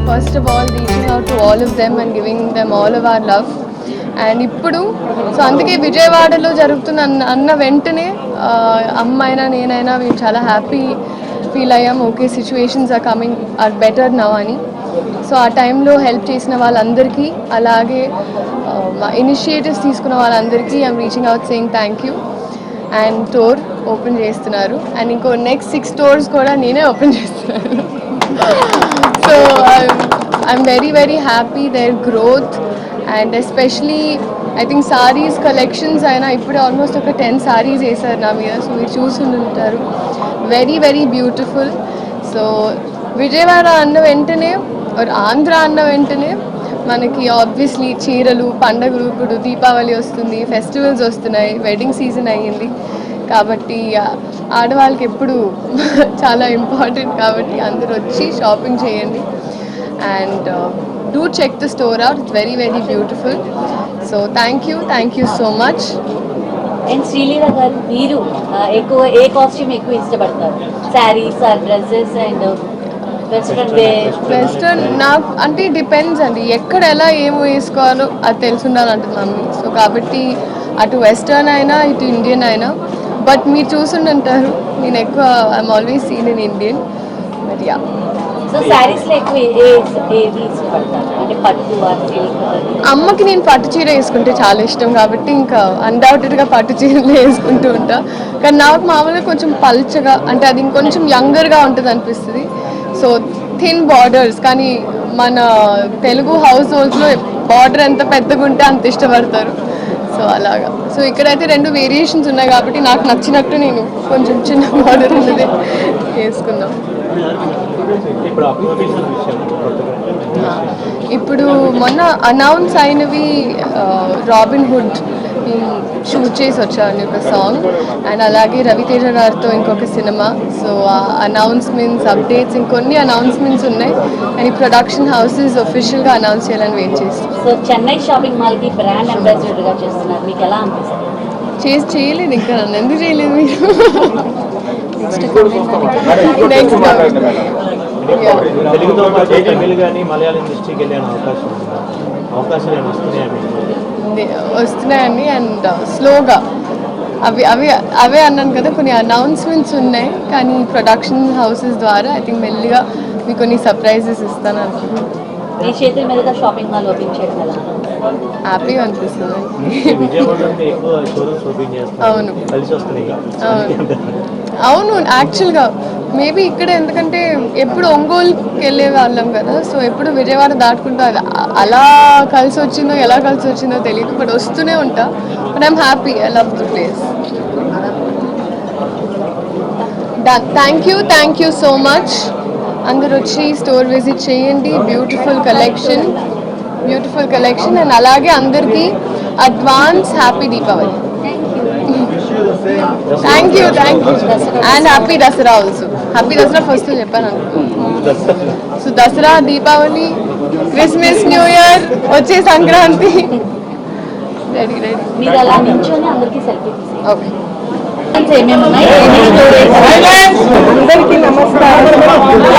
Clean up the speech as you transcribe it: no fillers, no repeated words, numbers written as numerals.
First of all, reaching out to all of them and giving them all of our love. And ఇప్పుడు so అందుకే విజయవాడలో జరుగుతున్న అన్న వెంటనే అమ్మైనా నేనైనా మేము చాలా హ్యాపీ ఫీల్ అయ్యాం. Okay, situations are better now అని. సో ఆ టైంలో హెల్ప్ చేసిన వాళ్ళందరికీ, అలాగే ఇనిషియేటివ్స్ తీసుకున్న వాళ్ళందరికీ I'm reaching out saying thank you. And store open చేస్తున్నారు, అండ్ ఇంకో నెక్స్ట్ 6 stores కూడా నేనే ఓపెన్ చేస్తున్నాను. So I'm very very happy their growth. And especially I think saris collections అయినా ఇప్పుడే ఆల్మోస్ట్ ఒక 10 sarees వేసారు నా మీద. సో మీరు చూసుంటారు, very very beautiful. So Vijayawada అన్న వెంటనే ఆంధ్ర అన్న వెంటనే మనకి ఆబ్వియస్లీ చీరలు, పండగలు, ఇప్పుడు దీపావళి వస్తుంది, ఫెస్టివల్స్ వస్తున్నాయి, వెడ్డింగ్ సీజన్ అయ్యింది కాబట్టి ఆడవాళ్ళకి ఎప్పుడు చాలా ఇంపార్టెంట్. కాబట్టి అందరూ వచ్చి షాపింగ్ చేయండి. And do check the store out, it's very very beautiful. So thank you so much. And Sreeleela గారు, మీరు ఎక్కువ ఏ కాస్ట్యూమ్ ఎక్కువ ఇష్టపడతారు? Saris, dresses and western? నాకు అంటే డిపెండ్స్ అండి, ఎక్కడ ఎలా ఏమో వేసుకోవాలో అది తెలుసుండాలంటున్నాను. సో కాబట్టి అటు వెస్టర్న్ అయినా ఇటు ఇండియన్ అయినా. బట్ మీరు చూసుంటారు, నేను ఎక్కువ I'm always seen in Indian. But yeah. So శారీస్లో ఎక్కువ ఏది ఇష్టపడతారు? అంటే పట్టు, అమ్మకి నేను పట్టు చీర వేసుకుంటే చాలా ఇష్టం కాబట్టి ఇంకా అన్డౌటెడ్గా పట్టు చీరలు వేసుకుంటూ ఉంటా. కానీ నాకు మామూలుగా కొంచెం పల్చగా, అంటే అది ఇంకొంచెం యంగర్గా ఉంటుంది అనిపిస్తుంది. సో థిన్ బార్డర్స్, కానీ మన తెలుగు హౌస్ హోల్డ్స్లో బార్డర్ ఎంత పెద్దగా ఉంటే అంత ఇష్టపడతారు. సో అలాగా. సో ఇక్కడైతే 2 వేరియేషన్స్ ఉన్నాయి కాబట్టి నాకు నచ్చినట్టు నేను కొంచెం చిన్న బార్డర్ ఉన్నది వేసుకున్నాం. ఇప్పుడు మొన్న అనౌన్స్ అయినవి రాబిన్ హుడ్ షూట్ చేసి వచ్చాను ఒక సాంగ్, అండ్ అలాగే రవితేజ గారితో ఇంకొక సినిమా. సో ఆ అనౌన్స్మెంట్స్, అప్డేట్స్, ఇంకొన్ని అనౌన్స్మెంట్స్ ఉన్నాయి. అండ్ ఈ ప్రొడక్షన్ హౌసెస్ ఒఫిషియల్గా అనౌన్స్ చేయాలని వెయిట్ చేస్తాం. సో చెన్నై షాపింగ్ మాల్కి బ్రాండ్ అంబాసిడర్గా చేస్తున్నారు, మీకు ఎలా అనిపిస్తుంది? చేయలేదు ఇంకా, నన్ను ఎందుకు చేయలేదు మీరు? వస్తున్నాయండి. అండ్ స్లోగా అవే అన్నాను కదా, కొన్ని అనౌన్స్మెంట్స్ ఉన్నాయి. కానీ ప్రొడక్షన్ హౌసెస్ ద్వారా ఐ థింక్ మెల్లిగా మీకు కొన్ని సర్ప్రైజెస్ ఇస్తాను అనుకుంటున్నాను. మీ చేతుల మీదుగా షాపింగ్ మాల్ ఓపెన్ చేయడం ఎలా? హ్యాపీగా అనిపిస్తుంది. అవును అవును, యాక్చువల్గా మేబీ ఇక్కడ ఎందుకంటే ఎప్పుడు ఒంగోలుకి వెళ్ళే వాళ్ళం కదా. సో ఎప్పుడు విజయవాడ దాటుకుంటూ అలా కలిసి వచ్చిందో, ఎలా కలిసి వచ్చిందో తెలియదు. బట్ వస్తూనే ఉంటా. But I'm happy, I love the place. Thank you so much. అందరు వచ్చి స్టోర్ విజిట్ చేయండి. బ్యూటిఫుల్ కలెక్షన్ అండ్ అలాగే అందరికీ advance happy Deepavali. Thank you and happy Dasara also. Happy Dasara first చెప్పాను అనుకో. So Dasara, Deepavali, Christmas, new year, వచ్చే సంక్రాంతి. రెడీ మీరు అలా నించొని అందరికీ సెల్ఫీ ఓకే. ఏమేమి ఉన్నాయి అందరికీ నమస్కారం.